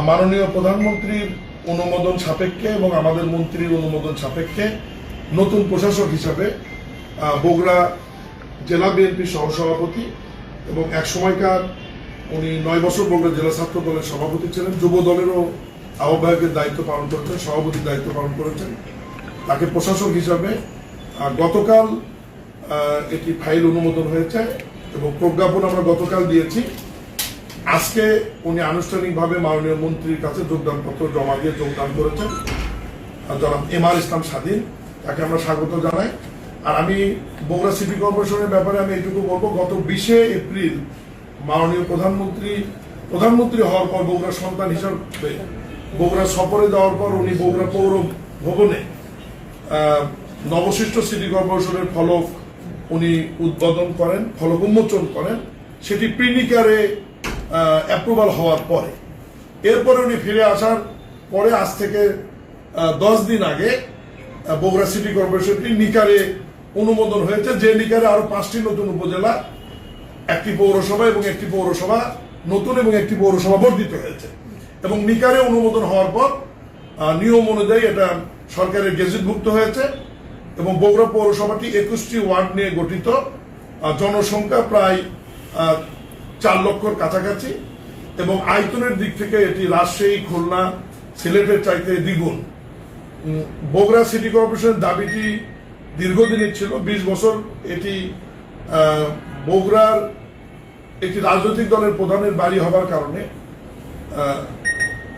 মাননীয় প্রধানমন্ত্রীর অনুমোদন সাপেক্ষে এবং আমাদের মন্ত্রীর অনুমোদন সাপেক্ষে নতুন প্রশাসক হিসাবে বগুড়া জেলা বিএনপি সহসভাপতি এবং এক সময়কার উনি 9 বছর বগুড়া জেলা ছাত্র দলের সভাপতি ছিলেন, যুব দলেরও আহ্বায়কের দায়িত্ব পালন করেছেন, সভাপতির দায়িত্ব পালন করেছেন। তাকে প্রশাসক হিসাবে গতকাল এটি ফাইল অনুমোদন হয়েছে এবং প্রজ্ঞাপন আমরা গতকাল দিয়েছি। আজকে উনি আনুষ্ঠানিকভাবে মাননীয় মন্ত্রীর কাছে যোগদানপত্র জমা দিয়ে যোগদান করেছেন জনাব এমআর ইসলাম স্বাধীন, তাকে আমরা স্বাগত জানাই। আর আমি বগুড়া সিটি কর্পোরেশনের ব্যাপারে আমি এইটুকু বলবো, গত 20 এপ্রিল মাননীয় প্রধানমন্ত্রী হওয়ার পর বগুড়ার সন্তান হিসাবে বগুড়া সফরে যাওয়ার পর উনি বগুড়া পৌর ভবনে নবসৃষ্ট সিটি কর্পোরেশনের ফলক উনি উদ্বোধন করেন, ফলক উন্মোচন করেন। সেটি প্রিনিকারে অ্যাপ্রুভাল হওয়ার পরে এরপরে উনি ফিরে আসার পরে আজ থেকে 10 দিন আগে বগুড়া সিটি কর্পোরেশনটি নিকারে অনুমোদন হয়েছে, যে নিকারে আরো 5টি নতুন উপজেলা, একটি পৌরসভা এবং একটি পৌরসভা নতুন এবং একটি পৌরসভা বর্ধিত হয়েছে। এবং নিকারে অনুমোদন হওয়ার পর নিয়ম অনুযায়ী এটা সরকারের গেজেটভুক্ত হয়েছে এবং বগুড়া পৌরসভাটি 21টি ওয়ার্ড নিয়ে গঠিত, জনসংখ্যা প্রায় 4 লক্ষর কাছাকাছি এবং আয়তনের দিক থেকে এটি রাজশাহী, খুলনা, সিলেটের চাইতে দ্বিগুণ। বগুড়া সিটি কর্পোরেশনের দাবিটি দীর্ঘদিনের ছিল, 20 বছর এটি বগুড়ার একটি রাজনৈতিক দলের প্রধানের বাড়ি হবার কারণে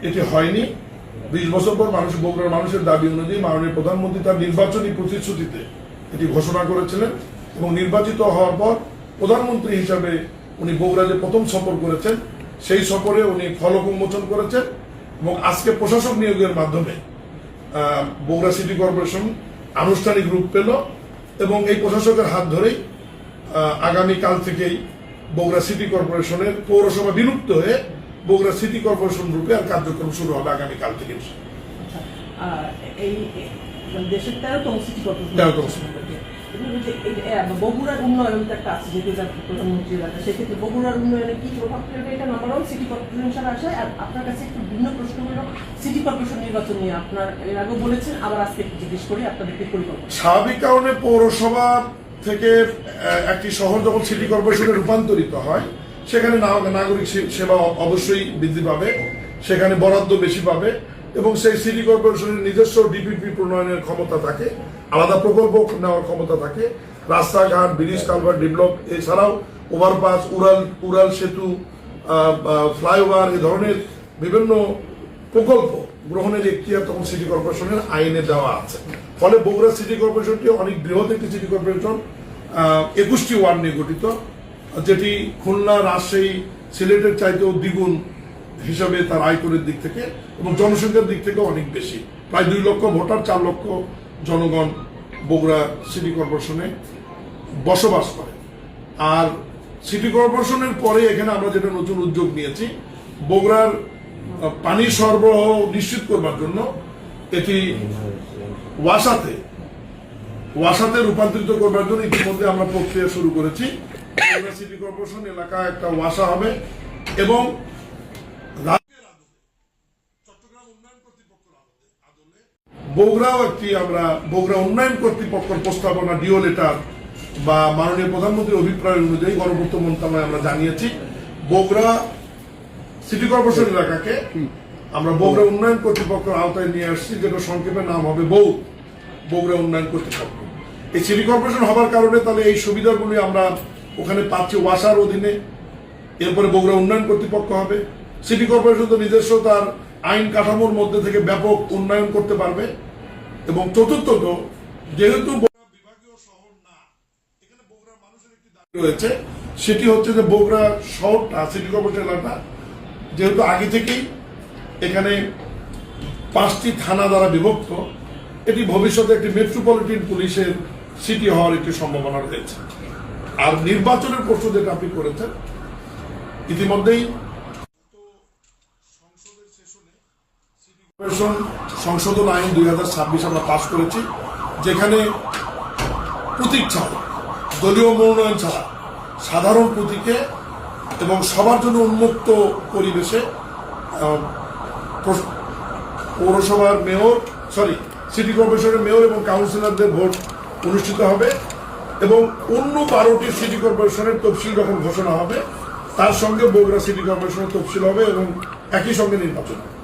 এটি হয়নি। 20 বছর পর বগুড়ার মানুষের দাবি অনুযায়ী মাননীয় প্রধানমন্ত্রী তার নির্বাচনী প্রতিশ্রুতিতে এটি ঘোষণা করেছিলেন এবং নির্বাচিত হওয়ার পর প্রধানমন্ত্রী হিসাবে উনি বগুড়া যে প্রথম সফর করেছেন সেই সফরে উনি ফলক উন্মোচন করেছেন এবং আজকে প্রশাসক নিয়োগের মাধ্যমে বগুড়া সিটি কর্পোরেশন আনুষ্ঠানিক রূপ পেল এবং এই প্রশাসকের হাত ধরেই আগামীকাল থেকেই বগুড়া সিটি কর্পোরেশনের পৌরসভা বিলুপ্ত হয়ে বগুড়া সিটি কর্পোরেশন রূপে আর কার্যক্রম শুরু হবে আগামীকাল থেকে। দেশের 13তম সিটি কর্পোরেশন বগুড়ার উন্নয়ন একটা আছে, যেহেতু প্রধানমন্ত্রী এলাকা, সেক্ষেত্রে বগুড়ার উন্নয়নে কি প্রভাব ফেলবে এটা নাম্বার 1 সিটি কর্পোরেশন হিসাবে আসে। আর আপনার কাছে একটু ভিন্ন প্রশ্ন হলো সিটি কর্পোরেশন নির্বাচন নিয়ে, আপনার এর আগে বলেছেন, আবার আজকে একটু জিজ্ঞেস করি আপনাদেরকে পরিকল্পনা। স্বাভাবিক কারণে পৌরসভা থেকে একটি শহর যখন সিটি কর্পোরেশনে রূপান্তরিত হয় সেখানে নাগরিক সেবা অবশ্যই বৃদ্ধি পাবে, সেখানে বরাদ্দ বেশি পাবে এবং সেই সিটি কর্পোরেশনের নিজস্ব ডিপিপি প্রণয়নের ক্ষমতা থাকে, আলাদা প্রকল্প নেওয়ার ক্ষমতা থাকে, রাস্তাঘাট, ব্রিজ, কালভার্ট ডেভেলপ, এছাড়াও ওভারপাস, উড়াল সেতু, ফ্লাইওভার, এ ধরনের বিভিন্ন প্রকল্প গ্রহণের এখতিয়ার তখন সিটি কর্পোরেশনের আইনে দেওয়া আছে। ফলে বগুড়া সিটি কর্পোরেশনটি অনেক বৃহৎ একটি সিটি কর্পোরেশন, 21টি ওয়ার্ড নিয়ে গঠিত, যেটি খুলনা, রাজশাহী, সিলেটের চাইতেও দ্বিগুণ হিসাবে তার আয়তনের দিক থেকে এবং জনসংখ্যার দিক থেকে অনেক বেশি, প্রায় 2 লক্ষ ভোটার, 4 লক্ষ জনগণ বগুড়া সিটি কর্পোরেশনে বসবাস করে। আর সিটি কর্পোরেশনের পরে এখানে আমরা যেটা নতুন উদ্যোগ নিয়েছি, বগুড়ার পানি সরবরাহ নিশ্চিত করবার জন্য এটি ওয়াসাতে রূপান্তরিত করবার জন্য ইতিমধ্যে আমরা প্রক্রিয়া শুরু করেছি। বগুড়া সিটি কর্পোরেশন এলাকা একটা ওয়াসা হবে এবং বগুড়াও একটি আমরা বগুড়া উন্নয়ন কর্তৃপক্ষের প্রস্তাবনা ডিও লেটার বা মাননীয় প্রধানমন্ত্রীর অভিপ্রায় অনুযায়ী গণপূর্ত মন্ত্রণালয়ে আমরা জানিয়েছি বগুড়া সিটি কর্পোরেশন এলাকাকে আমরা বগুড়া উন্নয়ন কর্তৃপক্ষের আওতায় নিয়ে আসছি, যেটা সংক্ষেপে নাম হবে বগুড়া উন্নয়ন কর্তৃপক্ষ। এই সিটি কর্পোরেশন হবার কারণে তাহলে এই সুবিধাগুলি আমরা ওখানে পাচ্ছি ওয়াসার অধীনে। এরপরে বগুড়া উন্নয়ন কর্তৃপক্ষ হবে, সিটি কর্পোরেশন তো নিজস্ব তার আইন কাঠামোর মধ্যে থেকে ব্যাপক উন্নয়ন করতে পারবে। এবং চতুর্থত, যেহেতু বিভাগীয় শহর না, এখানে বগুড়ার মানুষের একটি দাবি রয়েছে, সেটি হচ্ছে যে বগুড়া শহরটা, সিটি কর্পোরেশন এলাকা যেহেতু আগে থেকেই এখানে 5টি থানা দ্বারা বিভক্ত, এটি ভবিষ্যতে একটি মেট্রোপলিটন পুলিশের সিটি হওয়ার একটি সম্ভাবনা রয়েছে। আর নির্বাচনের প্রশ্ন যেটা আপনি করেছেন, ইতিমধ্যেই সংশোধন আইন 2026 আমরা পাস করেছি, যেখানে প্রতীক ছাড়া, দলীয় মনোনয়ন ছাড়া সাধারণ প্রতীকে এবং সবার জন্য উন্মুক্ত পরিবেশে পৌরসভার মেয়র সিটি কর্পোরেশনের মেয়র এবং কাউন্সিলরদের ভোট অনুষ্ঠিত হবে এবং অন্য 12টি সিটি কর্পোরেশনের তফসিল যখন ঘোষণা হবে তার সঙ্গে বগুড়া সিটি কর্পোরেশনের তফসিল হবে এবং একই সঙ্গে নির্বাচন হবে।